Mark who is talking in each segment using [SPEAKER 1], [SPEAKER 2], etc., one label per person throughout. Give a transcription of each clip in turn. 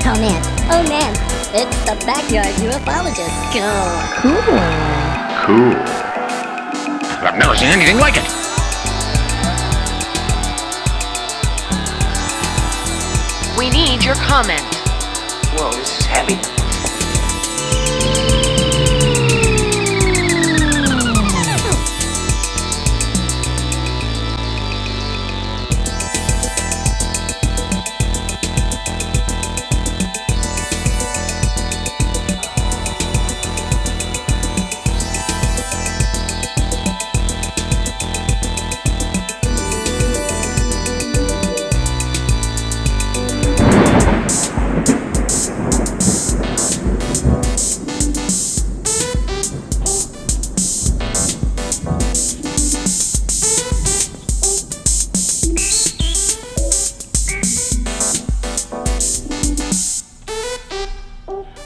[SPEAKER 1] Oh man, it's the Backyard Ufologist.
[SPEAKER 2] Cool. I've never seen anything like it.
[SPEAKER 3] We need your comment.
[SPEAKER 4] Whoa, this is heavy.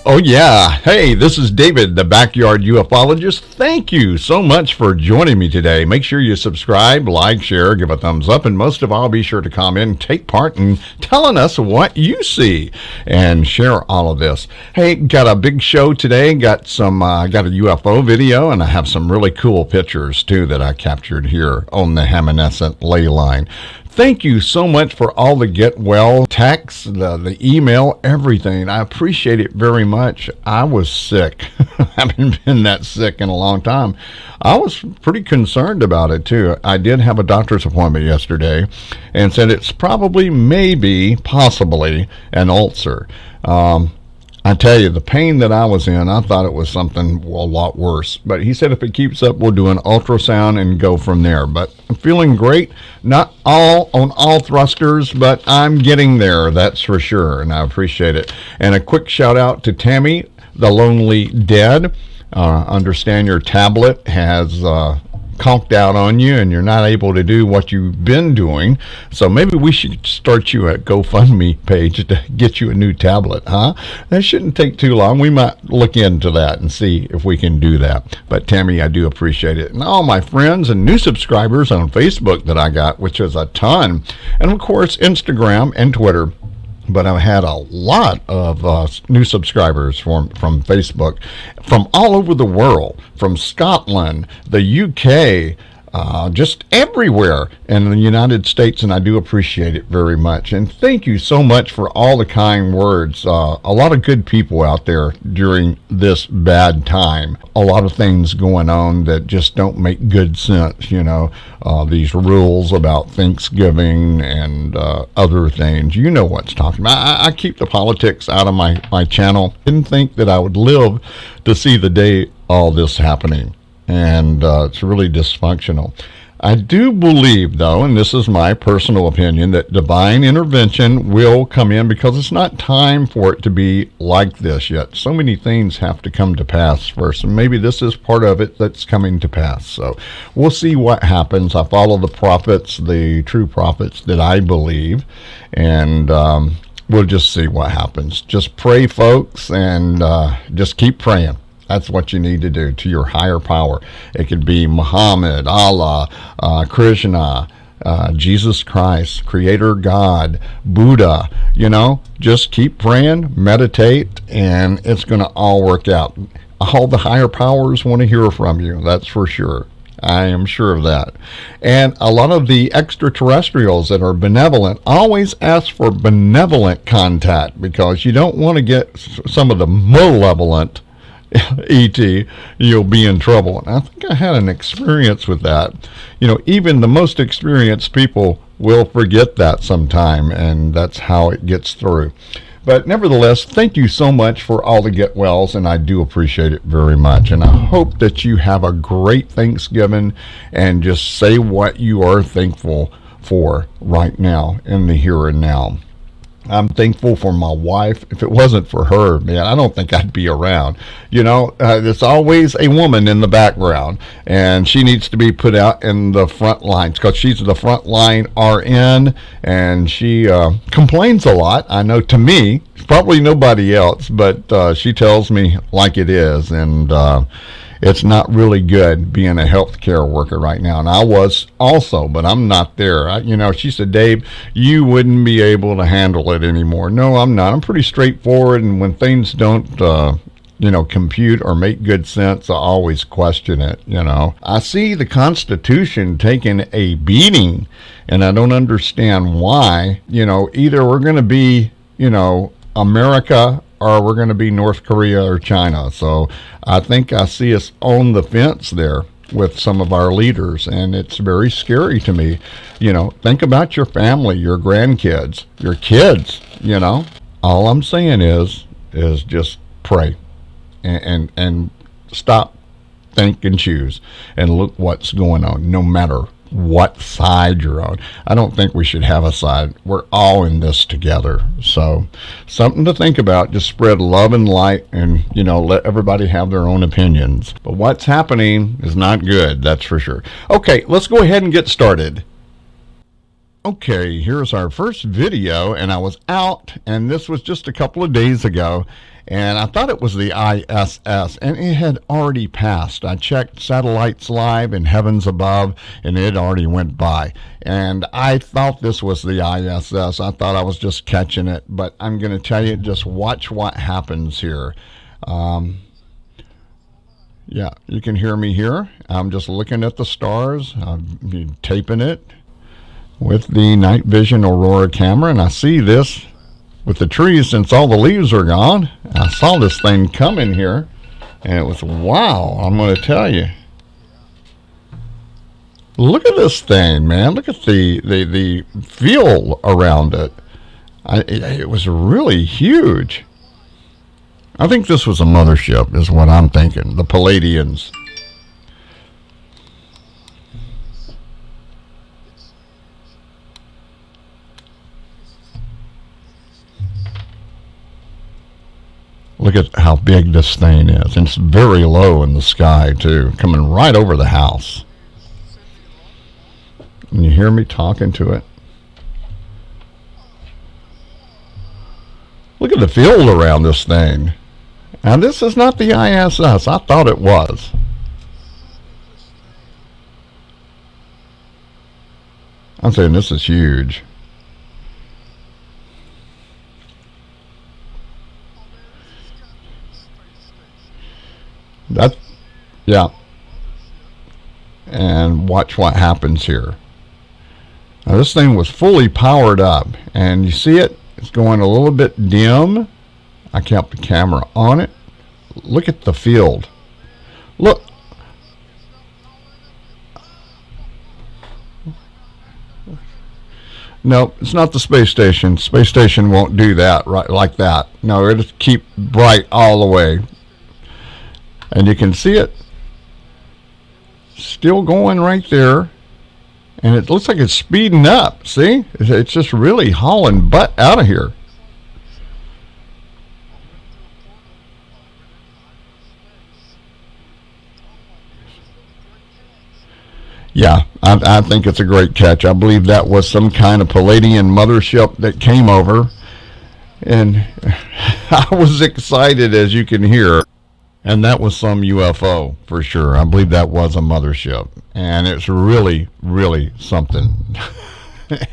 [SPEAKER 5] Oh yeah, hey, this is David, the Backyard Ufologist. Thank you so much for joining me today. Make sure you subscribe, like, share, give a thumbs up, and most of all, be sure to comment and take part in telling us what you see and share all of this. Hey, got a big show today. Got a UFO video, and I have some really cool pictures too that I captured here on the Hammonasset Ley Line. Thank you so much for all the get well texts, the email, everything. I appreciate it very much. I was sick. I haven't been that sick in a long time. I was pretty concerned about it too. I did have a doctor's appointment yesterday and said it's probably, maybe, possibly an ulcer. I tell you, the pain that I was in, I thought it was something a lot worse. But he said if it keeps up, we'll do an ultrasound and go from there. But I'm feeling great. Not all on all thrusters, but I'm getting there, that's for sure. And I appreciate it. And a quick shout out to Tami, the Lonely Dead. Understand your tablet has conked out on you and you're not able to do what you've been doing, so maybe we should start you a GoFundMe page to get you a new tablet, huh? That shouldn't take too long. We might look into that and see if we can do that. But Tami, I do appreciate it. And all my friends and new subscribers on Facebook that I got, which is a ton, and of course Instagram and Twitter. But I've had a lot of new subscribers from Facebook from all over the world, from Scotland, the UK, just everywhere in the United States, and I do appreciate it very much. And thank you so much for all the kind words. A lot of good people out there during this bad time. A lot of things going on that just don't make good sense, these rules about Thanksgiving and other things. You know what's talking about. I keep the politics out of my channel. Didn't think that I would live to see the day all this happening. And it's really dysfunctional. I do believe, though, and this is my personal opinion, that divine intervention will come in because it's not time for it to be like this yet. So many things have to come to pass first, and maybe this is part of it that's coming to pass. So we'll see what happens. I follow the prophets, the true prophets that I believe, and we'll just see what happens. Just pray, folks, and just keep praying. That's what you need to do to your higher power. It could be Muhammad, Allah, Krishna, Jesus Christ, Creator God, Buddha. Just keep praying, meditate, and it's going to all work out. All the higher powers want to hear from you, that's for sure. I am sure of that. And a lot of the extraterrestrials that are benevolent always ask for benevolent contact because you don't want to get some of the malevolent ET, you'll be in trouble. And I think I had an experience with that. Even the most experienced people will forget that sometime, and that's how it gets through. But nevertheless, thank you so much for all the get wells, and I do appreciate it very much. And I hope that you have a great Thanksgiving and just say what you are thankful for right now in the here and now. I'm thankful for my wife. If it wasn't for her, man, I don't think I'd be around. There's always a woman in the background, and she needs to be put out in the front lines because she's the front line RN, and she complains a lot. I know to me, probably nobody else, but she tells me like it is, and it's not really good being a healthcare worker right now. And I was also, but I'm not there. She said, Dave, you wouldn't be able to handle it anymore. No, I'm not. I'm pretty straightforward, and when things don't compute or make good sense, I always question it. I see the Constitution taking a beating, and I don't understand why. Either we're going to be, America, or we're going to be North Korea or China. So I think I see us on the fence there with some of our leaders, and it's very scary to me. Think about your family, your grandkids, your kids. All I'm saying is just pray. And stop, think, and choose, and look what's going on, no matter what side you're on. I don't think we should have a side. We're all in this together. So something to think about. Just spread love and light, and let everybody have their own opinions. But what's happening is not good, that's for sure. Okay, let's go ahead and get started. Okay, here's our first video, and I was out, and this was just a couple of days ago, and I thought it was the ISS, and it had already passed. I checked Satellites Live and Heavens Above, and it already went by. And I thought this was the ISS. I thought I was just catching it, but I'm going to tell you, just watch what happens here. Yeah, you can hear me here. I'm just looking at the stars. I'm taping it with the night vision Aurora camera, and I see this with the trees. Since all the leaves are gone, I saw this thing coming here, and it was, wow, I'm going to tell you. Look at this thing, man. Look at the feel around it. It was really huge. I think this was a mothership is what I'm thinking, the Palladians. Look at how big this thing is. And it's very low in the sky, too, coming right over the house. And you hear me talking to it? Look at the field around this thing. Now, this is not the ISS. I thought it was. I'm saying this is huge. Yeah. And watch what happens here. Now this thing was fully powered up, and you see it? It's going a little bit dim. I kept the camera on it. Look at the field. Look. No, it's not the space station. Space station won't do that right like that. No, it'll keep bright all the way. And you can see it still going right there. And it looks like it's speeding up. See? It's just really hauling butt out of here. Yeah, I think it's a great catch. I believe that was some kind of Palladian mothership that came over. And I was excited, as you can hear. And that was some UFO for sure. I believe that was a mothership. And it's really, really something.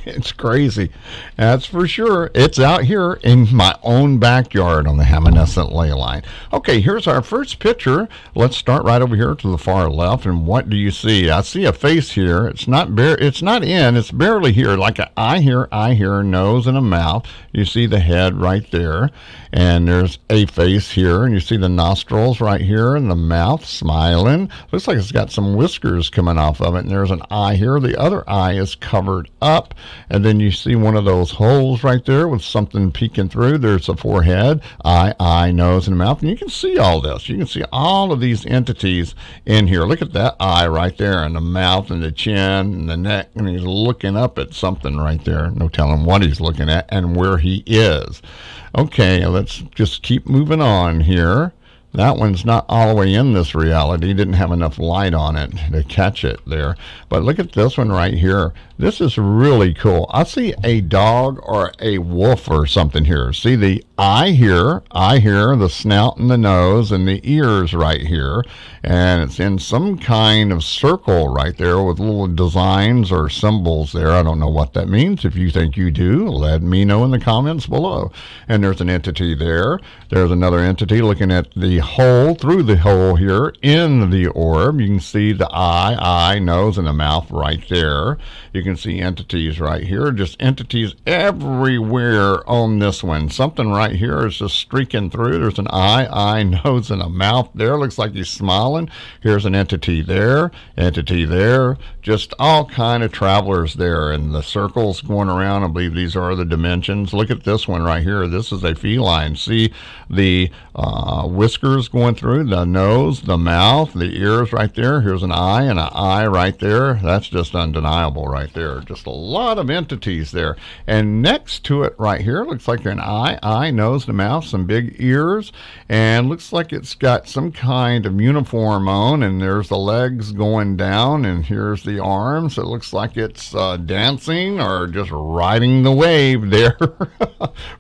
[SPEAKER 5] It's crazy. That's for sure. It's out here in my own backyard on the Hammonasset Ley Line. Okay, here's our first picture. Let's start right over here to the far left. And what do you see? I see a face here. It's not it's barely here. Like an eye here, nose and a mouth. You see the head right there. And there's a face here. And you see the nostrils right here and the mouth smiling. Looks like it's got some whiskers coming off of it. And there's an eye here. The other eye is covered up. And then you see one of those holes right there with something peeking through. There's a forehead, eye, nose, and mouth. And you can see all this. You can see all of these entities in here. Look at that eye right there, and the mouth, and the chin, and the neck. And he's looking up at something right there. No telling what he's looking at and where he is. Okay, let's just keep moving on here. That one's not all the way in this reality. Didn't have enough light on it to catch it there. But look at this one right here. This is really cool. I see a dog or a wolf or something here. See the eye here, the snout and the nose and the ears right here. And it's in some kind of circle right there with little designs or symbols there. I don't know what that means. If you think you do, let me know in the comments below. And there's an entity there. There's another entity looking at the hole, through the hole here in the orb. You can see the eye, nose, and the mouth right there. You can see entities right here, just entities everywhere on this one. Something right here is just streaking through. There's an eye, nose, and a mouth there. Looks like he's smiling. Here's an entity there, just all kind of travelers there, and the circles going around. I believe these are the dimensions. Look at this one right here. This is a feline. See the whiskers going through, the nose, the mouth, the ears right there. Here's an eye and an eye right there. That's just undeniable right there. Just a lot of entities there. And next to it right here, looks like an eye, nose, the mouth, some big ears, and looks like it's got some kind of uniform on, and there's the legs going down, and here's the arms. It looks like it's dancing or just riding the wave there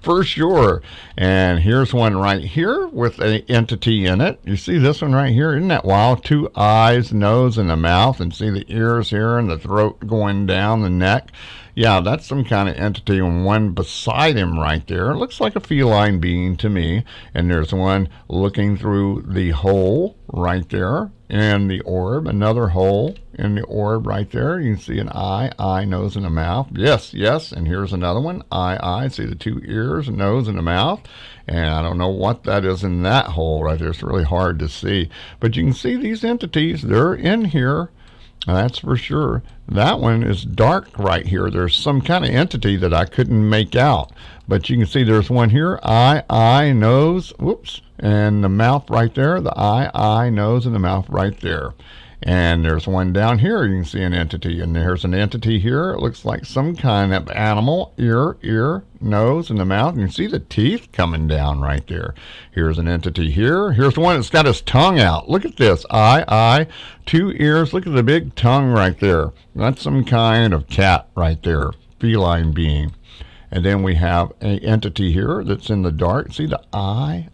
[SPEAKER 5] for sure. And here's one right here with an entity in it. You see this one right here? Isn't that wild? Two eyes, nose, and a mouth, and see the ears here and the throat going down the neck. Yeah, that's some kind of entity, and one beside him right there. It looks like a feline being to me. And there's one looking through the hole right there in the orb. Another hole in the orb right there. You can see an eye, nose, and a mouth. Yes. And here's another one. Eye. See the two ears, nose, and a mouth. And I don't know what that is in that hole right there. It's really hard to see. But you can see these entities. They're in here. That's for sure. That one is dark right here. There's some kind of entity that I couldn't make out. But you can see there's one here. Eye, nose, whoops, and the mouth right there. The eye, nose, and the mouth right there. And there's one down here. You can see an entity. And there's an entity here. It looks like some kind of animal. Ear, nose, and the mouth. You can see the teeth coming down right there. Here's an entity here. Here's one that's got his tongue out. Look at this. Eye, two ears. Look at the big tongue right there. That's some kind of cat right there. Feline being. And then we have an entity here that's in the dark. See the eye,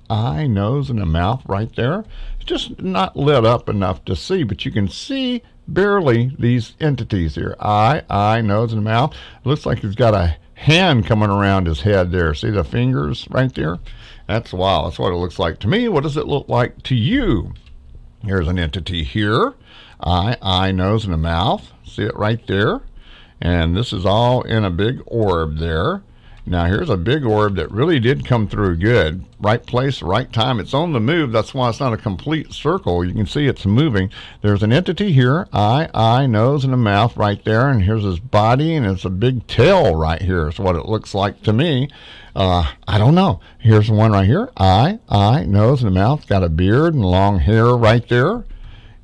[SPEAKER 5] nose, and the mouth right there? It's just not lit up enough to see, but you can see barely these entities here. Eye, nose, and mouth. It looks like he's got a hand coming around his head there. See the fingers right there? That's wow. That's what it looks like to me. What does it look like to you? Here's an entity here. Eye, nose, and a mouth. See it right there? And this is all in a big orb there. Now here's a big orb that really did come through good. Right place, right time. It's on the move. That's why it's not a complete circle. You can see it's moving. There's an entity here. Eye, nose, and a mouth right there. And here's his body, and it's a big tail right here. Is what it looks like to me. I don't know. Here's one right here. Eye, nose, and a mouth. Got a beard and long hair right there.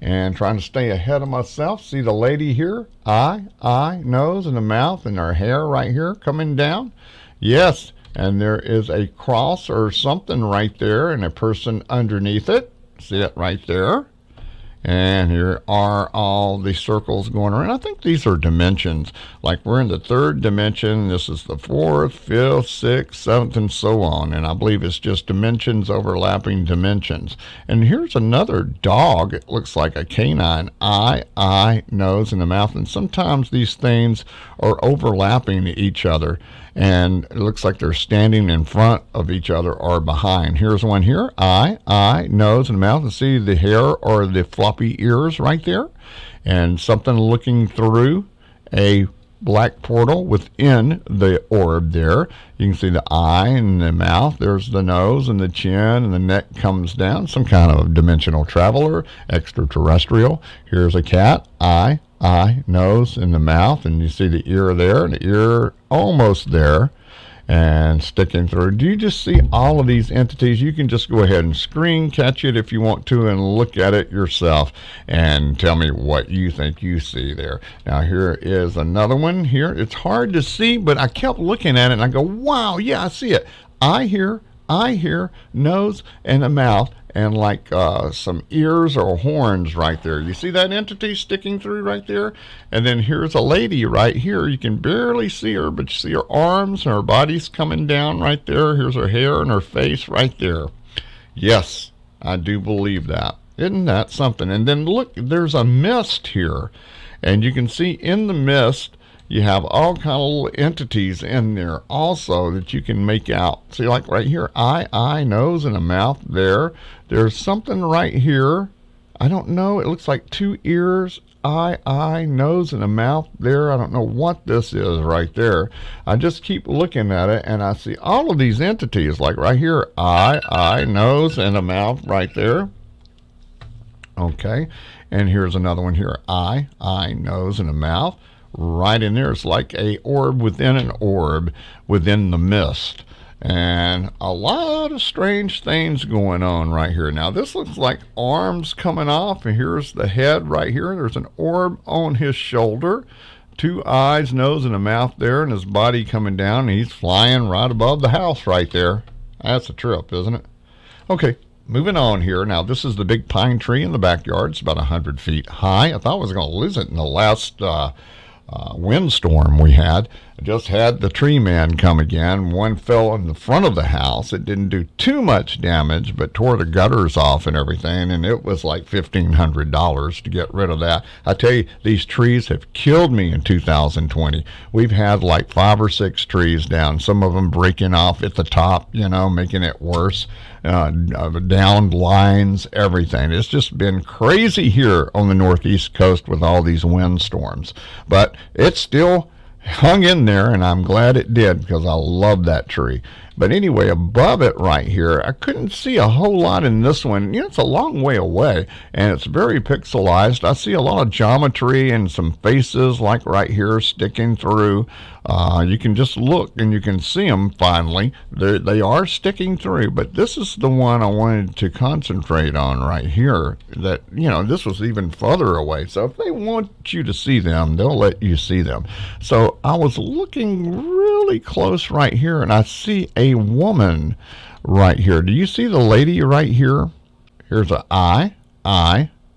[SPEAKER 5] And trying to stay ahead of myself. See the lady here? Eye, nose, and a mouth, and her hair right here coming down. Yes, and there is a cross or something right there, and a person underneath it. See it right there? And here are all the circles going around. I think these are dimensions. Like we're in the third dimension. This is the fourth, fifth, sixth, seventh, and so on. And I believe it's just dimensions overlapping dimensions. And here's another dog. It looks like a canine. Eye, nose, and a mouth. And sometimes these things are overlapping each other. And it looks like they're standing in front of each other or behind. Here's one here. Eye, nose, and mouth. And see the hair or the floppy ears right there. And something looking through a black portal within the orb there. You can see the eye and the mouth. There's the nose and the chin, and the neck comes down. Some kind of dimensional traveler, extraterrestrial. Here's a cat. Eye, nose, and the mouth, and you see the ear there, and the ear almost there, and sticking through. Do you just see all of these entities? You can just go ahead and screen catch it if you want to and look at it yourself and tell me what you think you see there. Now here is another one here. It's hard to see, but I kept looking at it and I go, wow, yeah, I see it. Eye here, eye here, nose, and a mouth, and like some ears or horns right there. You see that entity sticking through right there? And then here's a lady right here. You can barely see her, but you see her arms and her body's coming down right there. Here's her hair and her face right there. Yes, I do believe that. Isn't that something? And then look, there's a mist here. And you can see in the mist, you have all kind of little entities in there also that you can make out. See, like right here, eye, nose, and a mouth there. There's something right here. I don't know. It looks like 2 ears, eye, nose, and a mouth there. I don't know what this is right there. I just keep looking at it, and I see all of these entities, like right here, eye, nose, and a mouth right there. Okay. And here's another one here, eye, nose, and a mouth. Right in there, it's like a orb within an orb within the mist, and a lot of strange things going on right here. Now this looks like arms coming off, and here's the head right here. There's an orb on his shoulder, 2 eyes, nose, and a mouth there, and his body coming down, and he's flying right above the house right there. That's a trip, isn't it? Okay, moving on here. Now this is the big pine tree in the backyard. It's about 100 feet high. I thought I was going to lose it in the last windstorm we had. I just had the tree man come again. One fell in the front of the house. It didn't do too much damage, but tore the gutters off and everything, and it was like $1,500 to get rid of that. I tell you, these trees have killed me in 2020. We've had like 5 or 6 trees down, some of them breaking off at the top, making it worse. Downed lines, everything. It's just been crazy here on the northeast coast with all these windstorms. But it's still hung in there, and I'm glad it did, because I love that tree. But anyway, above it right here, I couldn't see a whole lot in this one. It's a long way away, and it's very pixelized. I see a lot of geometry and some faces like right here sticking through. You can just look, and you can see them finally. They are sticking through, but this is the one I wanted to concentrate on right here. That, this was even further away. So if they want you to see them, they'll let you see them. So I was looking really close right here, and I see a woman right here. Do you see the lady right here? Here's an eye,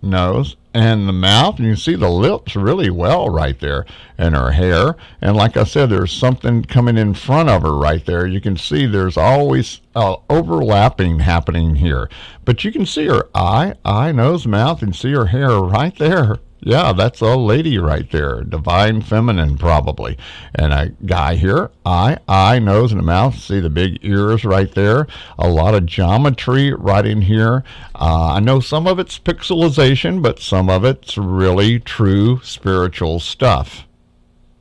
[SPEAKER 5] nose, and the mouth, and you see the lips really well right there, and her hair. And like I said, there's something coming in front of her right there. You can see there's always overlapping happening here, but you can see her eye, nose, mouth, and see her hair right there. Yeah, that's a lady right there, divine feminine probably. And a guy here, eye, nose, and a mouth. See the big ears right there. A lot of geometry right in here. I know some of it's pixelization, but some of it's really true spiritual stuff.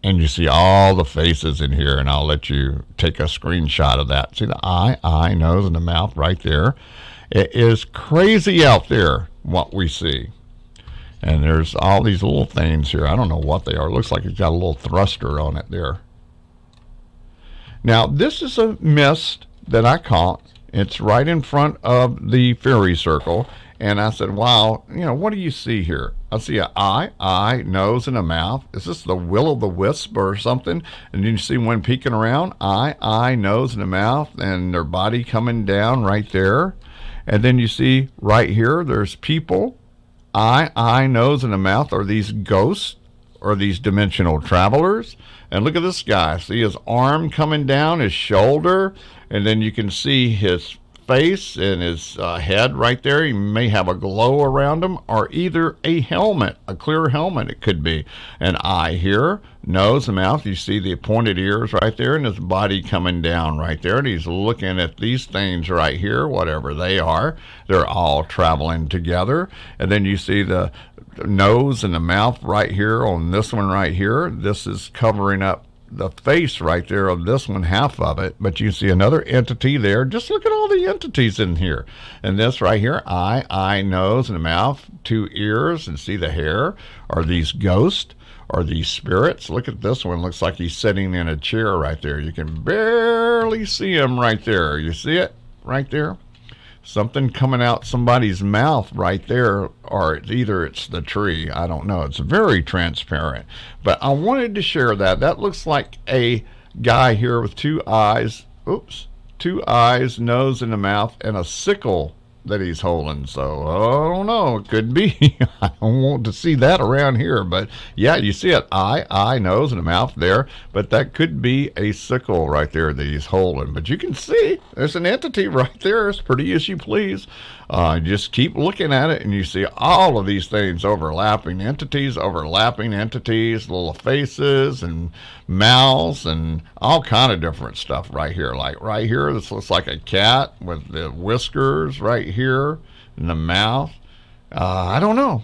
[SPEAKER 5] And you see all the faces in here, and I'll let you take a screenshot of that. See the eye, nose, and the mouth right there. It is crazy out there what we see. And there's all these little things here. I don't know what they are. It looks like it's got a little thruster on it there. Now, this is a mist that I caught. It's right in front of the fairy circle. And I said, wow, what do you see here? I see an eye, nose, and a mouth. Is this the will-o'-the-wisp or something? And then you see one peeking around, eye, nose, and a mouth, and their body coming down right there. And then you see right here, there's people. Eye, nose, and a mouth. Are these ghosts or these dimensional travelers? And look at this guy. See his arm coming down, his shoulder, and then you can see his face and his head right there. He may have a glow around him, or either a helmet, a clear helmet it could be. An eye here, nose and mouth. You see the pointed ears right there, and his body coming down right there. And he's looking at these things right here, whatever they are. They're all traveling together. And then you see the nose and the mouth right here on this one right here. This is covering up the face right there of this one, half of it, but you see another entity there. Just look at all the entities in here. And this right here, eye, nose, and mouth, 2 ears, and see the hair. Are these ghosts? Are these spirits? Look at this one. Looks like he's sitting in a chair right there. You can barely see him right there. You see it right there? Something coming out somebody's mouth right there, or either it's the tree. I don't know. It's very transparent. But I wanted to share that. That looks like a guy here with 2 eyes. two eyes, nose, and a mouth, and a sickle that he's holding. So I don't know, it could be. I don't want to see that around here, but yeah, you see it, eye, nose, and a mouth there, but that could be a sickle right there that he's holding. But you can see there's an entity right there, as pretty as you please. Just keep looking at it, and you see all of these things, overlapping entities, little faces and mouths and all kind of different stuff right here. Like right here, this looks like a cat with the whiskers right here in the mouth. I don't know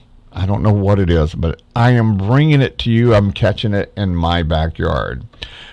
[SPEAKER 5] what it is, but I am bringing it to you. I'm catching it in my backyard.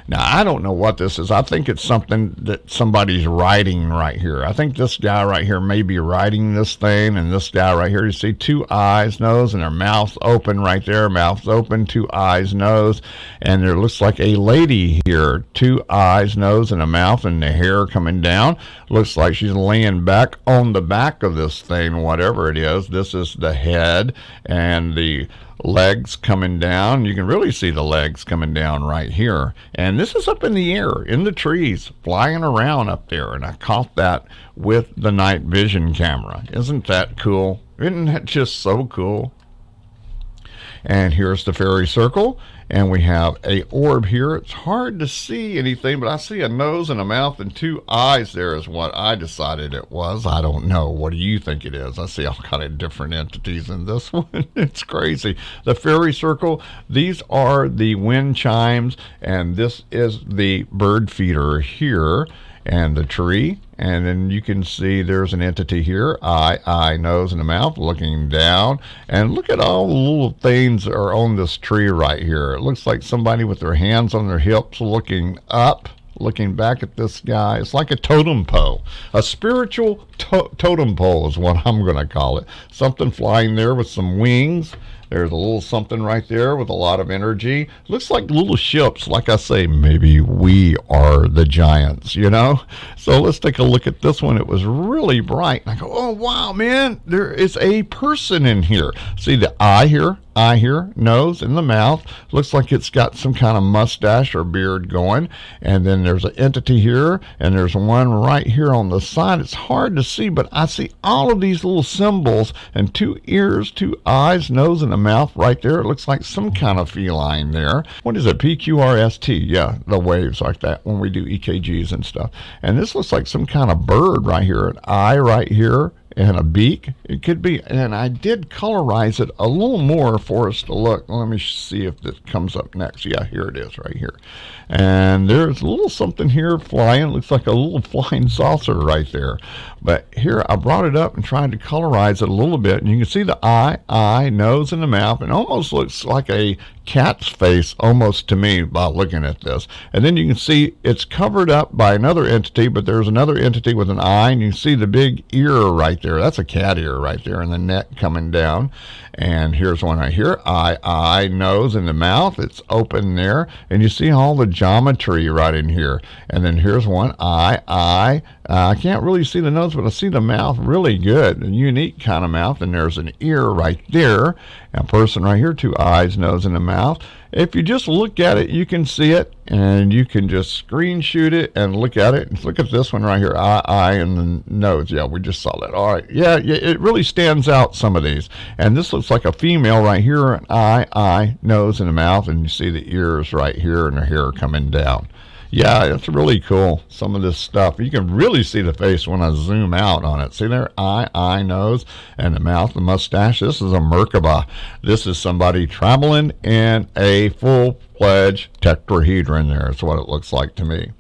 [SPEAKER 5] Now, I don't know what this is. I think it's something that somebody's riding right here. I think this guy right here may be riding this thing, and this guy right here, you see two eyes, nose, and their mouth's open right there. Mouth's open, two eyes, nose, and there looks like a lady here. Two eyes, nose, and a mouth, and the hair coming down. Looks like she's laying back on the back of this thing, whatever it is. This is the head and the legs coming down. You can really see the legs coming down right here. And this is up in the air, in the trees, flying around up there. And I caught that with the night vision camera. Isn't that cool? Isn't that just so cool? And here's the fairy circle. And we have a orb here. It's hard to see anything, but I see a nose and a mouth and two eyes there is what I decided it was. I don't know. What do you think it is? I see all kind of different entities in this one. It's crazy. The fairy circle, these are the wind chimes, and this is the bird feeder here, and the tree. And then you can see there's an entity here, eye, nose, and a mouth looking down. And look at all the little things that are on this tree right here. It looks like somebody with their hands on their hips looking up, looking back at this guy. It's like a totem pole. A spiritual totem pole is what I'm going to call it. Something flying there with some wings. There's a little something right there with a lot of energy. Looks like little ships. Like I say, maybe we are the giants, you know? So let's take a look at this one. It was really bright. And I go, oh, wow, man, there is a person in here. See the eye here, nose, and the mouth. Looks like it's got some kind of mustache or beard going. And then there's an entity here, and there's one right here on the side. It's hard to see, but I see all of these little symbols and two ears, two eyes, nose, and a mouth right there. It looks like some kind of feline there. What is it? PQRST. Yeah, the waves like that when we do EKGs and stuff. And this looks like some kind of bird right here. An eye right here and a beak. It could be. And I did colorize it a little more for us to look. Let me see if this comes up next. Yeah, here it is right here. And there's a little something here flying. Looks like a little flying saucer right there. But here I brought it up and tried to colorize it a little bit. And you can see the eye, nose, and the mouth. And almost looks like a cat's face almost to me by looking at this. And then you can see it's covered up by another entity, but there's another entity with an eye, and you see the big ear right there. That's a cat ear right there, and the neck coming down. And here's one right here, eye, nose, and the mouth. It's open there, and you see all the geometry right in here. And then here's one, eye. I can't really see the nose, but I see the mouth really good, a unique kind of mouth. And there's an ear right there, and a person right here, two eyes, nose, and a mouth. If you just look at it, you can see it, and you can just screenshot it and look at it. Look at this one right here, eye, and the nose. Yeah, we just saw that. All right. Yeah, it really stands out, some of these. And this looks like a female right here, an eye, nose, and a mouth, and you see the ears right here and her hair coming down. Yeah, it's really cool, some of this stuff. You can really see the face when I zoom out on it. See there? Eye, nose, and the mouth, the mustache. This is a Merkaba. This is somebody traveling in a full-fledged tetrahedron there. That's what it looks like to me.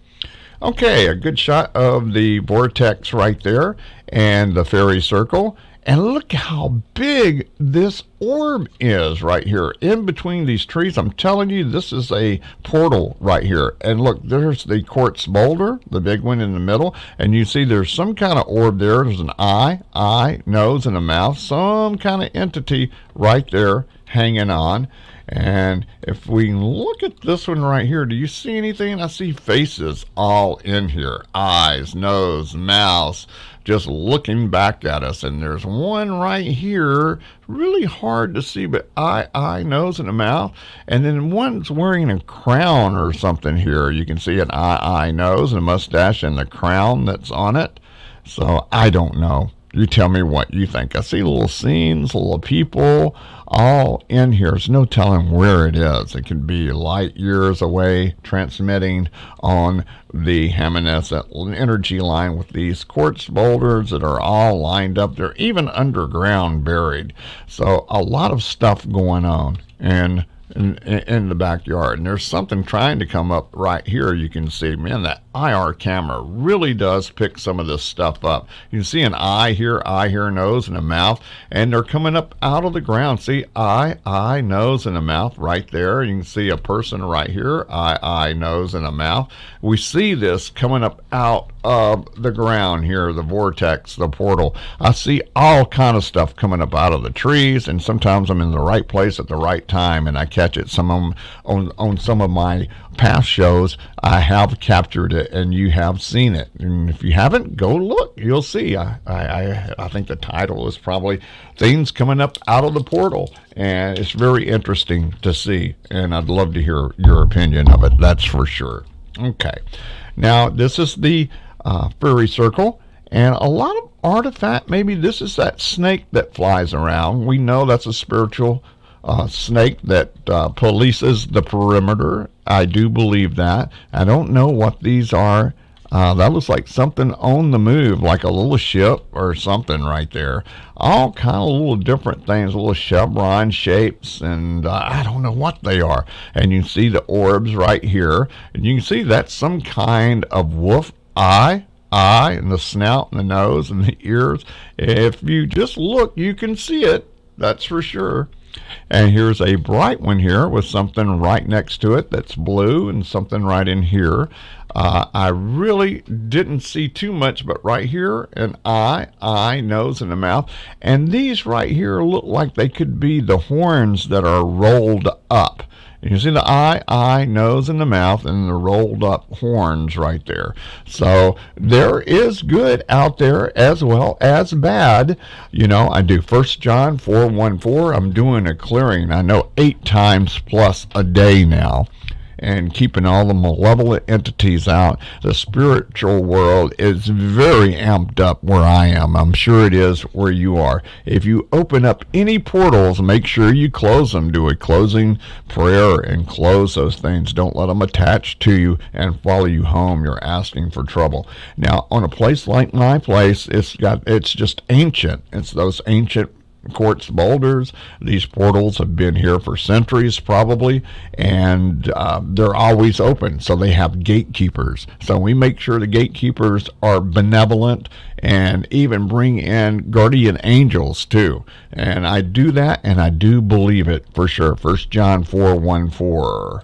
[SPEAKER 5] Okay, a good shot of the vortex right there and the fairy circle. And look how big this orb is right here in between these trees. I'm telling you, this is a portal right here. And look, there's the quartz boulder, the big one in the middle. And you see there's some kind of orb there. There's an eye, nose, and a mouth. Some kind of entity right there hanging on. And if we look at this one right here, do you see anything? I see faces all in here. Eyes, nose, mouth, just looking back at us. And there's one right here, really hard to see, but eye, nose, and a mouth. And then one's wearing a crown or something here. You can see an eye, nose, and a mustache, and the crown that's on it. So I don't know. You tell me what you think. I see little scenes, little people all in here. There's no telling where it is. It could be light years away, transmitting on the Hammonasset energy line with these quartz boulders that are all lined up. They're even underground buried. So a lot of stuff going on in the backyard. And there's something trying to come up right here. You can see, man, that IR camera really does pick some of this stuff up. You can see an eye here, nose, and a mouth, and they're coming up out of the ground. See, eye, nose, and a mouth right there. You can see a person right here, eye, nose, and a mouth. We see this coming up out of the ground here, the vortex, the portal. I see all kind of stuff coming up out of the trees, and sometimes I'm in the right place at the right time, and I catch it. Some of them on some of my past shows, I have captured it, and you have seen it. And if you haven't, go look. You'll see. I think the title is probably Things Coming Up Out of the Portal, and it's very interesting to see, and I'd love to hear your opinion of it. That's for sure. Okay. Now, this is the fairy circle, and a lot of artifact. Maybe this is that snake that flies around. We know that's a spiritual snake that polices the perimeter. I do believe that. I don't know what these are. That looks like something on the move, like a little ship or something right there. All kind of little different things, little chevron shapes, and I don't know what they are. And you can see the orbs right here, and you can see that's some kind of wolf eye, and the snout, and the nose, and the ears. If you just look, you can see it. That's for sure. And here's a bright one here with something right next to it that's blue, and something right in here. I really didn't see too much, but right here, an eye, nose, and a mouth. And these right here look like they could be the horns that are rolled up. You can see the eye, nose, and the mouth, and the rolled up horns right there. So there is good out there as well as bad. You know, I do 1 John 4:1-4. I'm doing a clearing, I know 8 times plus a day now, and keeping all the malevolent entities out. The spiritual world is very amped up where I am. I'm sure it is where you are. If you open up any portals, make sure you close them. Do a closing prayer and close those things. Don't let them attach to you and follow you home. You're asking for trouble. Now, on a place like my place, it's just ancient. It's those ancient quartz boulders. These portals have been here for centuries probably, and they're always open, so they have gatekeepers. So we make sure the gatekeepers are benevolent, and even bring in guardian angels too. And I do that, and I do believe it for sure. 1 John 4:1-4.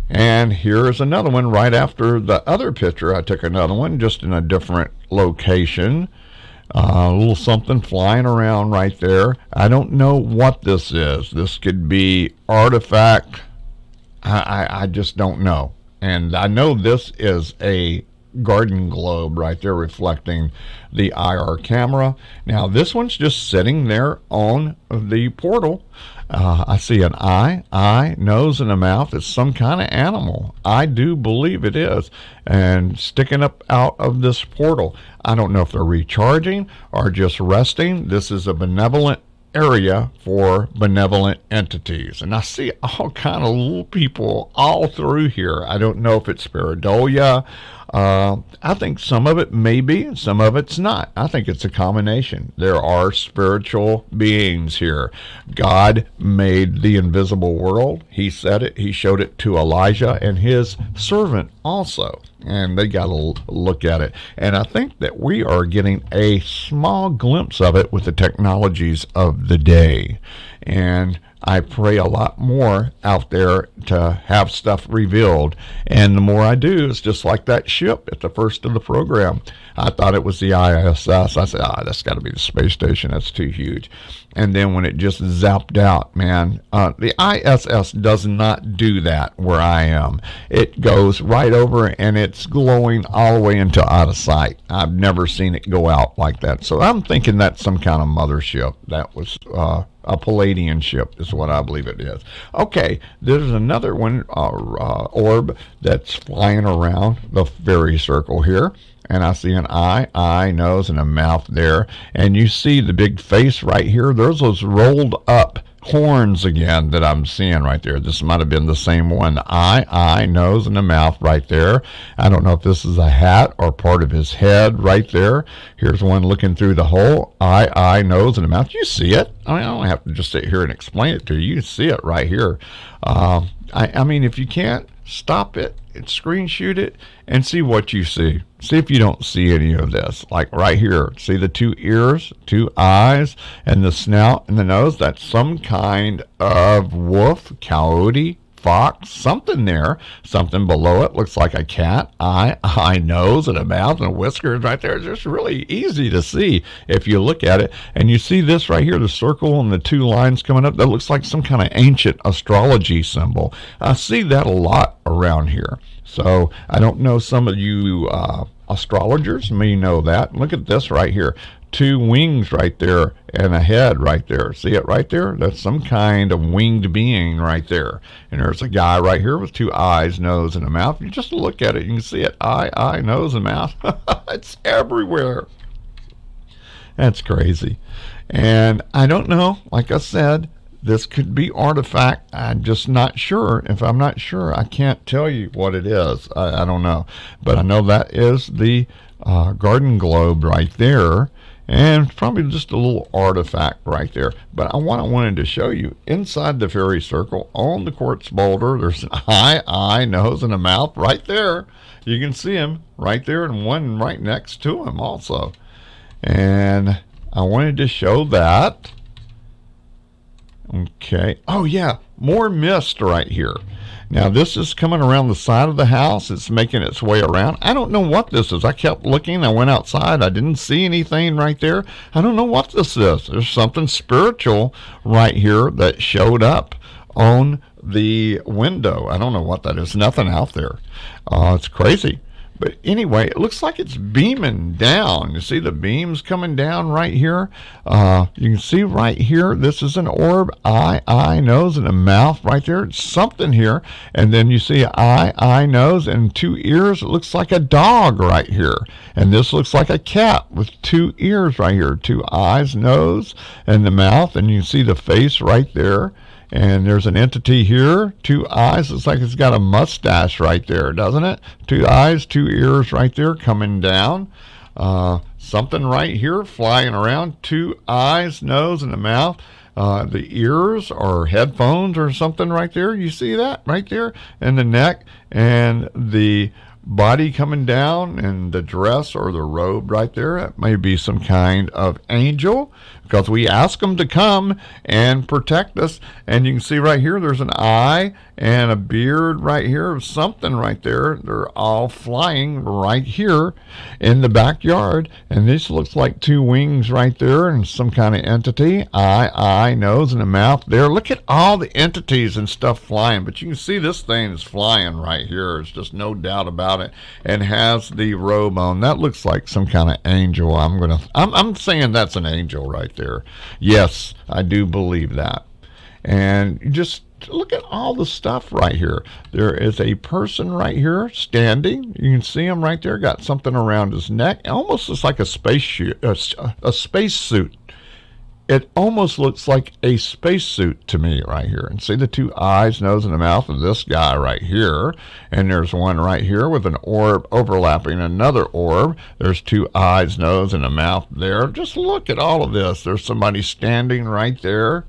[SPEAKER 5] And here's another one right after the other picture. I took another one just in a different location. A little something flying around right there. I don't know what this is. This could be artifact. I just don't know. And I know this is a garden globe right there reflecting the IR camera. Now this one's just sitting there on the portal. I see an eye, nose, and a mouth. It's some kind of animal. I do believe it is. And sticking up out of this portal. I don't know if they're recharging or just resting. This is a benevolent area for benevolent entities. And I see all kind of little people all through here. I don't know if it's pareidolia. I think some of it may be, some of it's not. I think it's a combination. There are spiritual beings here. God made the invisible world. He said it. He showed it to Elijah and his servant also. And they got to look at it. And I think that we are getting a small glimpse of it with the technologies of the day. And I pray a lot more out there to have stuff revealed. And the more I do, it's just like that ship at the first of the program. I thought it was the ISS. I said, that's got to be the space station. That's too huge. And then when it just zapped out, man, the ISS does not do that where I am. It goes right over and it's glowing all the way until out of sight. I've never seen it go out like that. So I'm thinking that's some kind of mothership. That was a Palladian ship is what I believe it is. Okay, there's another one, orb that's flying around the fairy circle here. And I see an eye, nose, and a mouth there. And you see the big face right here. There's those rolled up horns again that I'm seeing right there. This might have been the same one. The eye, nose, and the mouth right there. I don't know if this is a hat or part of his head right there. Here's one looking through the hole. Eye, nose, and the mouth. You see it. I don't have to just sit here and explain it to you. You can see it right here. I mean, if you can't, stop it and screenshot it and see what you see. See if you don't see any of this. Like right here, see the two ears, two eyes, and the snout and the nose? That's some kind of wolf, coyote, fox, something there. Something below it looks like a cat. Eye, nose, and a mouth and whiskers right there. It's just really easy to see if you look at it. And you see this right here, the circle and the two lines coming up. That looks like some kind of ancient astrology symbol. I see that a lot around here. So I don't know, some of you astrologers may know that. Look at this right here. Two wings right there and a head right there. See it right there? That's some kind of winged being right there. And there's a guy right here with two eyes, nose, and a mouth. You just look at it, you can see it. Eye, nose, and mouth. It's everywhere. That's crazy. And I don't know, like I said, this could be artifact. I'm just not sure. If I'm not sure, I can't tell you what it is. I don't know. But I know that is the garden globe right there. And probably just a little artifact right there. But I wanted to show you inside the fairy circle on the quartz boulder, there's an eye, nose, and a mouth right there. You can see him right there and one right next to him also. And I wanted to show that. Okay. Oh, yeah. More mist right here. Now, this is coming around the side of the house. It's making its way around. I don't know what this is. I kept looking. I went outside. I didn't see anything right there. I don't know what this is. There's something spiritual right here that showed up on the window. I don't know what that is. Nothing out there. It's crazy. But anyway, it looks like it's beaming down. You see the beams coming down right here? You can see right here, this is an orb, eye, nose, and a mouth right there. It's something here. And then you see eye, nose, and two ears. It looks like a dog right here. And this looks like a cat with two ears right here. Two eyes, nose, and the mouth. And you can see the face right there. And there's an entity here, two eyes. Looks like it's got a mustache right there, doesn't it? Two eyes, two ears right there coming down. Something right here flying around. Two eyes, nose, and a mouth. The ears or headphones or something right there. You see that right there? And the neck and the body coming down and the dress or the robe right there. That may be some kind of angel, because we ask them to come and protect us. And you can see right here, there's an eye and a beard right here, something right there. They're all flying right here in the backyard. And this looks like two wings right there and some kind of entity. Eye, nose, and a mouth there. Look at all the entities and stuff flying. But you can see this thing is flying right here. There's just no doubt about it. And has the robe on. That looks like some kind of angel. I'm saying that's an angel right there. Yes, I do believe that. And just look at all the stuff right here. There is a person right here standing. You can see him right there. Got something around his neck. It almost looks like a space suit. It almost looks like a spacesuit to me right here. And see the two eyes, nose, and the mouth of this guy right here. And there's one right here with an orb overlapping another orb. There's two eyes, nose, and a mouth there. Just look at all of this. There's somebody standing right there.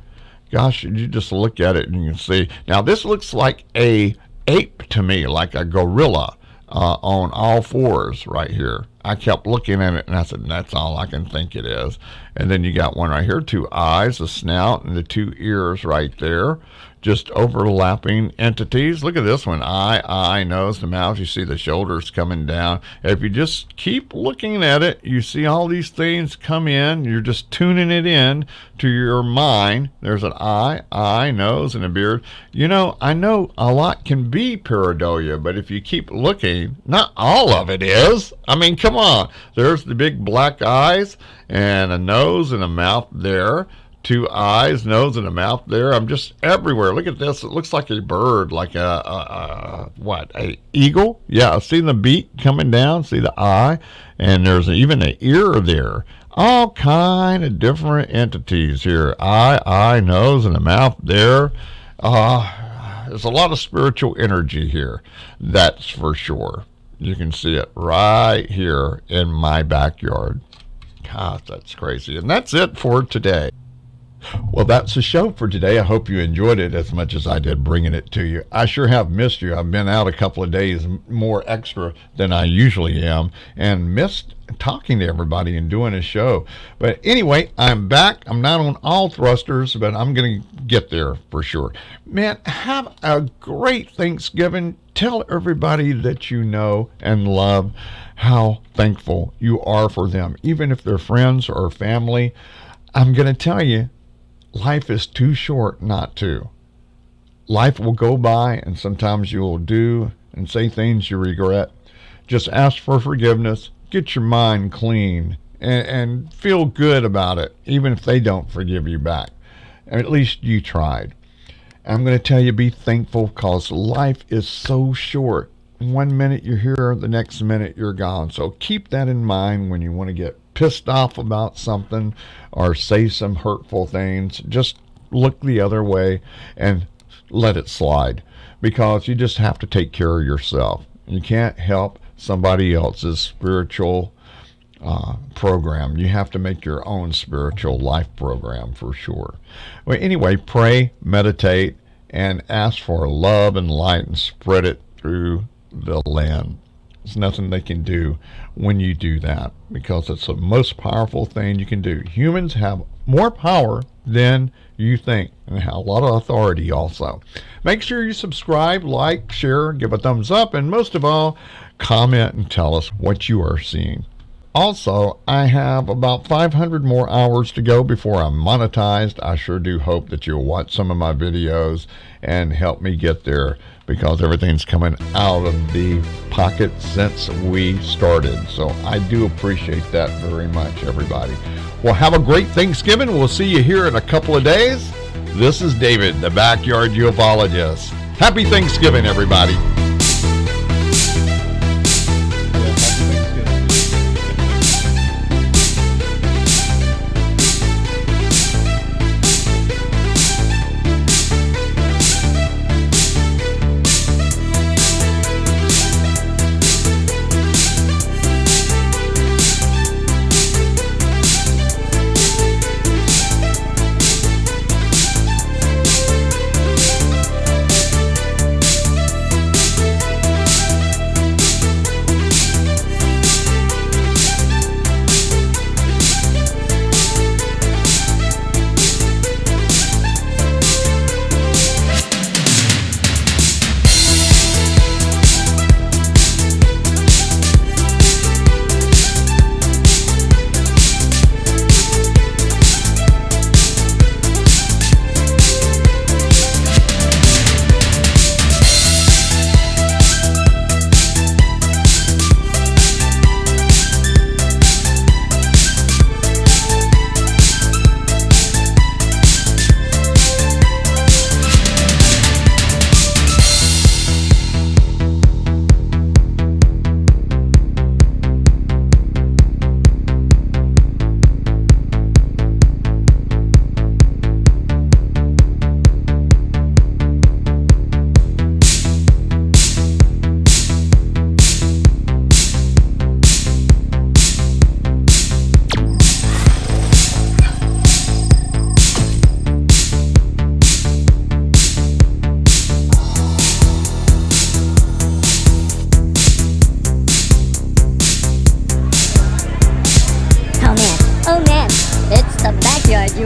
[SPEAKER 5] Gosh, you just look at it and you can see. Now, this looks like a ape to me, like a gorilla. on all fours right here. I kept looking at it and I said, that's all I can think it is. And then you got one right here, 2 eyes, a snout, and the 2 ears right there. Just overlapping entities. Look at this one. Eye, nose, the mouth. You see the shoulders coming down. If you just keep looking at it, you see all these things come in. You're just tuning it in to your mind. There's an eye, nose, and a beard. You know, I know a lot can be pareidolia, but if you keep looking, not all of it is. I mean, come on. There's the big black eyes and a nose and a mouth there. 2 eyes, nose, and a mouth there. I'm just everywhere. Look at this. It looks like a bird, like a eagle? Yeah, see the beak coming down? See the eye? And there's even an ear there. All kind of different entities here. Eye, nose, and a mouth there. There's a lot of spiritual energy here. That's for sure. You can see it right here in my backyard. God, that's crazy. And that's it for today. Well, that's the show for today. I hope you enjoyed it as much as I did bringing it to you. I sure have missed you. I've been out a couple of days more extra than I usually am and missed talking to everybody and doing a show. But anyway, I'm back. I'm not on all thrusters, but I'm going to get there for sure. Man, have a great Thanksgiving. Tell everybody that you know and love how thankful you are for them, even if they're friends or family. I'm going to tell you, life is too short not to. Life will go by, and sometimes you will do and say things you regret. Just ask for forgiveness, get your mind clean, and feel good about it, even if they don't forgive you back. At least you tried. I'm going to tell you, be thankful, because life is so short. 1 minute you're here, the next minute you're gone. So keep that in mind when you want to get pissed off about something or say some hurtful things. Just look the other way and let it slide, because you just have to take care of yourself. You can't help somebody else's spiritual program. You have to make your own spiritual life program for sure. Well, anyway, pray, meditate, and ask for love and light and spread it through the land. There's nothing they can do when you do that, because it's the most powerful thing you can do. Humans have more power than you think, and have a lot of authority also. Make sure you subscribe, like, share, give a thumbs up, and most of all, comment and tell us what you are seeing. Also, I have about 500 more hours to go before I'm monetized. I sure do hope that you'll watch some of my videos and help me get there, because everything's coming out of the pocket since we started. So I do appreciate that very much, everybody. Well, have a great Thanksgiving. We'll see you here in a couple of days. This is David, the Backyard Ufologist. Happy Thanksgiving, everybody.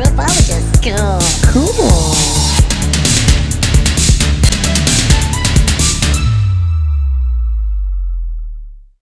[SPEAKER 1] Ufologist. Go.